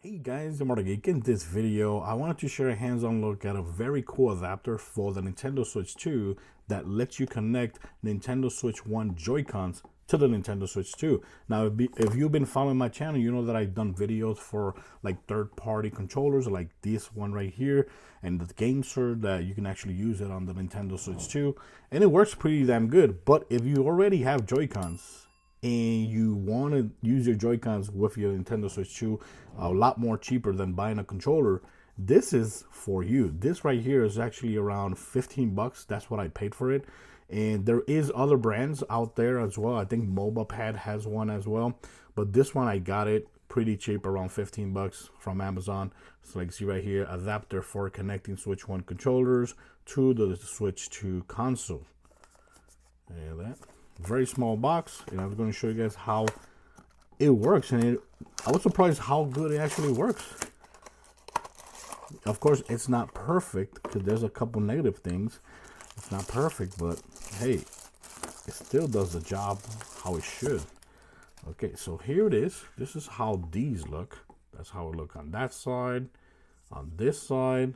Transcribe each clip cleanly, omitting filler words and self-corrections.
Hey guys, I'm Geek. In this video, I wanted to share a hands-on look at a very cool adapter for the Nintendo Switch 2 that lets you connect Nintendo Switch 1 Joy-Cons to the Nintendo Switch 2. Now, if you've been following my channel, you know that I've done videos for like third-party controllers like this one right here and the GameSir that you can actually use it on the Nintendo Switch 2. And it works pretty damn good. But if you already have Joy-Cons, and you want to use your Joy-Cons with your Nintendo Switch 2 a lot more cheaper than buying a controller, this is for you. This right here is actually around 15 bucks. That's what I paid for it. And there is other brands out there as well. I think MobilePad has one as well. But this one, I got it pretty cheap, around 15 bucks from Amazon. So like you see right here, adapter for connecting Switch 1 controllers to the Switch 2 console. And that. Very small box, and I'm going to show you guys how it works. And I was surprised how good it actually works. Of course, it's not perfect because there's a couple negative things. It's not perfect, but hey, it still does the job how it should. Okay, so here it is. This is how these look. That's how it look on that side. On this side,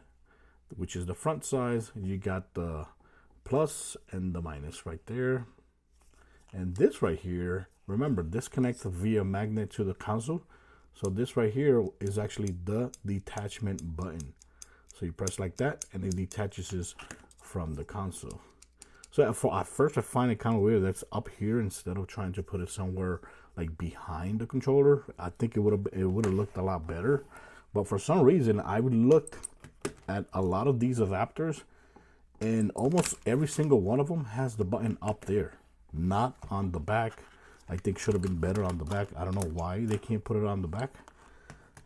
which is the front side, you got the plus and the minus right there. And this right here, remember, this connects via magnet to the console. So this right here is actually the detachment button. So you press like that and it detaches from the console. So at first I find it kind of weird that's up here instead of trying to put it somewhere like behind the controller. I think it would have looked a lot better. But for some reason, I would look at a lot of these adapters and almost every single one of them has the button up there. Not on the back. I think should have been better on the back. I don't know why they can't put it on the back.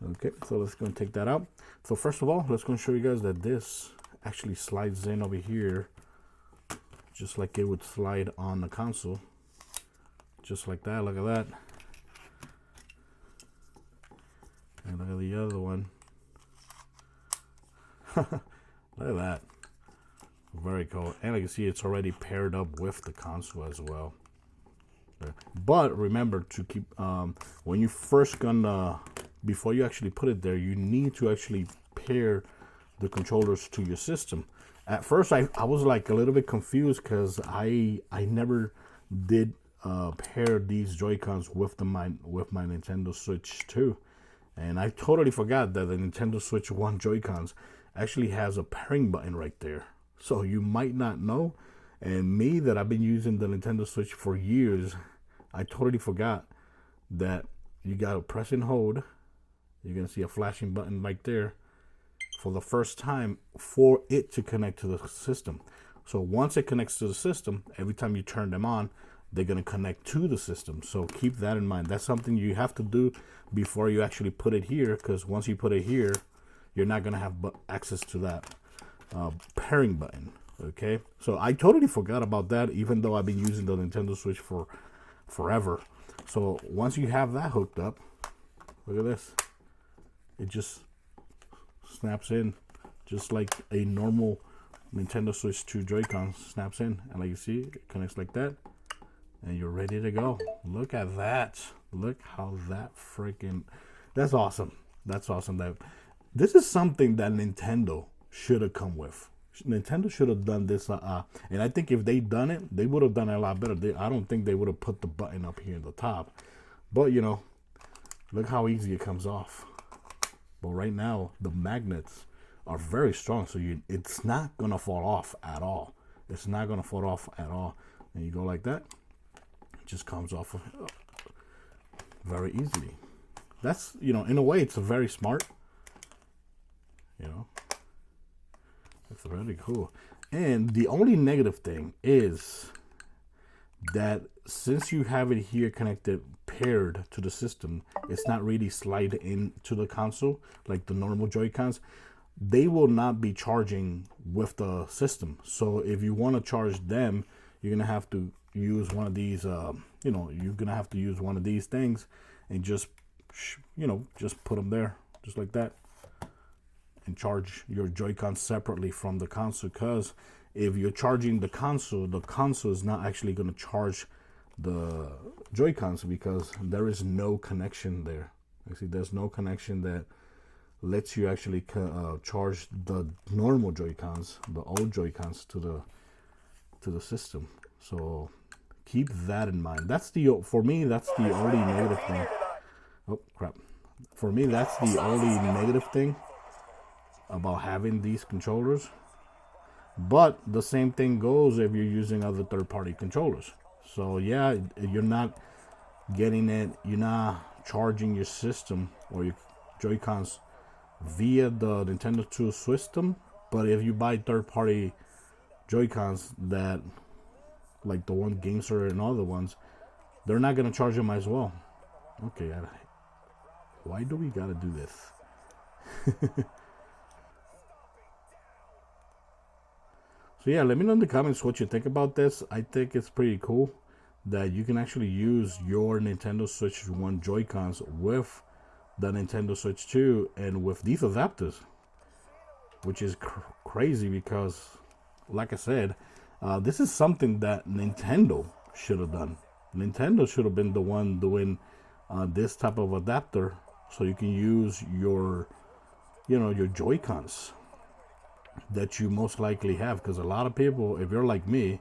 Okay, so let's go and take that out. So first of all, let's go and show you guys that this actually slides in over here just like it would slide on the console. Just like that. Look at that. And look at the other one. Look at that. Very cool. And like you see, it's already paired up with the console as well. But remember to keep when you first before you actually put it there, you need to actually pair the controllers to your system. At first I was like a little bit confused because I never did pair these Joy-Cons with my Nintendo Switch 2. And I totally forgot that the Nintendo Switch 1 Joy-Cons actually has a pairing button right there. So you might not know, and me that I've been using the Nintendo Switch for years, I totally forgot that you gotta press and hold. You're gonna see a flashing button right there for the first time for it to connect to the system. So once it connects to the system, every time you turn them on, they're gonna connect to the system. So keep that in mind. That's something you have to do before you actually put it here, because once you put it here, you're not gonna have access to that pairing button. Okay, so I totally forgot about that, even though I've been using the Nintendo Switch for forever. So once you have that hooked up, look at this, it just snaps in just like a normal Nintendo Switch 2 Joy-Con snaps in, and like you see, it connects like that and you're ready to go. Look at that. Look how that freaking, that's awesome. That's awesome. That this is something that Nintendo should have come with. Nintendo should have done this, and I think if they done it, they would have done it a lot better. I don't think they would have put the button up here at the top, but you know, look how easy it comes off. But right now, the magnets are very strong, so it's not gonna fall off at all. It's not gonna fall off at all. And you go like that, it just comes off very easily. That's, you know, in a way, it's very smart. You know. That's really cool. And the only negative thing is that since you have it here connected, paired to the system, it's not really slide into the console like the normal Joy-Cons. They will not be charging with the system. So if you want to charge them, you're going to have to use one of these, you know, you're going to have to use one of these things and just, you know, just put them there just like that. And charge your Joy-Con separately from the console, because if you're charging the console is not actually going to charge the Joy-Cons because there is no connection there. You see, there's no connection that lets you actually charge the normal Joy-Cons, the old Joy-Cons, to the system. So keep that in mind. That's for me, that's the only negative thing. Oh crap. For me, that's the only negative thing about having these controllers. But the same thing goes if you're using other third-party controllers. So yeah, you're not getting it, you're not charging your system or your Joy-Cons via the Nintendo 2 system. But if you buy third-party Joy-Cons that, like the one Gamester and other ones, they're not gonna charge them as well. Okay, why do we gotta do this? So yeah, let me know in the comments what you think about this. I think it's pretty cool that you can actually use your Nintendo Switch 1 Joy-Cons with the Nintendo Switch 2 and with these adapters, which is crazy because, like I said, this is something that Nintendo should have done. Nintendo should have been the one doing this type of adapter so you can use your, your Joy-Cons that you most likely have. Because a lot of people, if you're like me,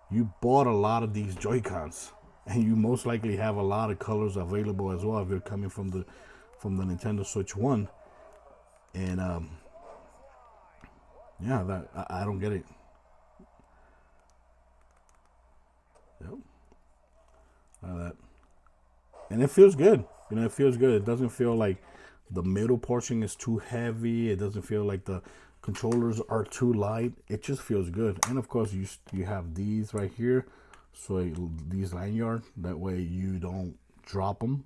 you bought a lot of these Joy-Cons and you most likely have a lot of colors available as well if you're coming from the Nintendo Switch 1. And yeah, that I don't get it. Yep. That. And it feels good. It feels good. It doesn't feel like the middle portion is too heavy. It doesn't feel like the controllers are too light. It just feels good. And of course, you have these right here, so these lanyard, that way you don't drop them.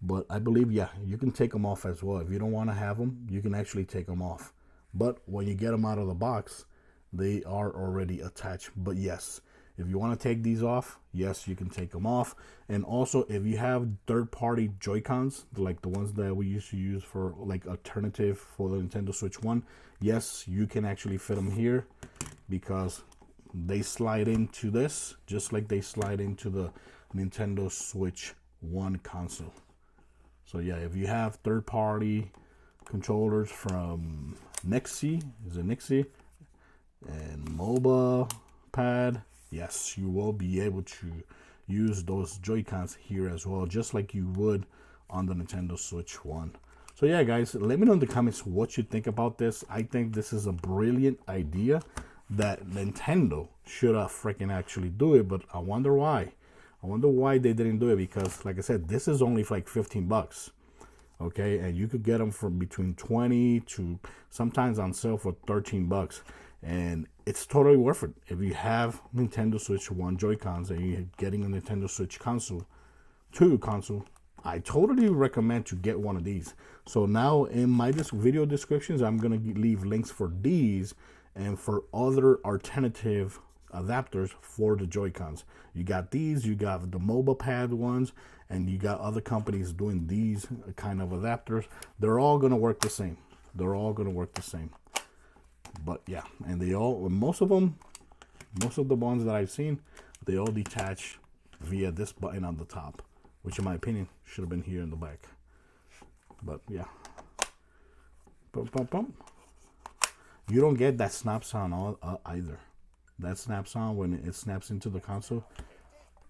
But I believe, yeah, you can take them off as well. If you don't want to have them, you can actually take them off. But when you get them out of the box, they are already attached. But yes, if you want to take these off, yes, you can take them off. And also, if you have third-party Joy-Cons, like the ones that we used to use for like alternative for the Nintendo Switch 1, yes, you can actually fit them here because they slide into this just like they slide into the Nintendo Switch 1 console. So yeah, if you have third-party controllers from Nixie, and MOBA Pad, yes, you will be able to use those Joy-Cons here as well, just like you would on the Nintendo Switch 1. So yeah, guys, let me know in the comments what you think about this. I think this is a brilliant idea that Nintendo should have freaking actually do it, but I wonder why. I wonder why they didn't do it, because like I said, this is only for like 15 bucks. Okay, and you could get them from between 20 to sometimes on sale for 13 bucks. And it's totally worth it. If you have Nintendo Switch 1 Joy-Cons and you're getting a Nintendo Switch console, 2 console, I totally recommend to get one of these. So now in my video descriptions, I'm going to leave links for these and for other alternative adapters for the Joy-Cons. You got these, you got the MOBA Pad ones, and you got other companies doing these kind of adapters. They're all going to work the same. They're all going to work the same. But yeah, and most of the ones that I've seen, they all detach via this button on the top, which in my opinion should have been here in the back. But yeah, bum, bum, bum. You don't get that snap sound either. That snap sound when it snaps into the console,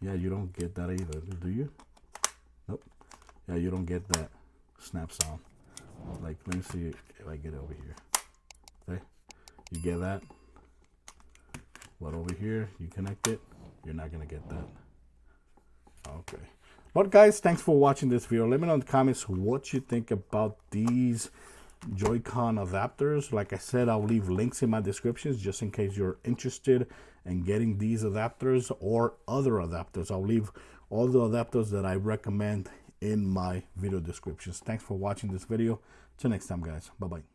yeah, you don't get that either, do you? Nope. Yeah, you don't get that snap sound. Like, let me see if I get it over here. Okay, you get that, but over here you connect it, you're not gonna get that. Okay, but guys, thanks for watching this video. Let me know in the comments what you think about these Joy-Con adapters. Like I said, I'll leave links in my descriptions just in case you're interested in getting these adapters or other adapters. I'll leave all the adapters that I recommend in my video descriptions. Thanks for watching this video. Till next time, guys. Bye bye.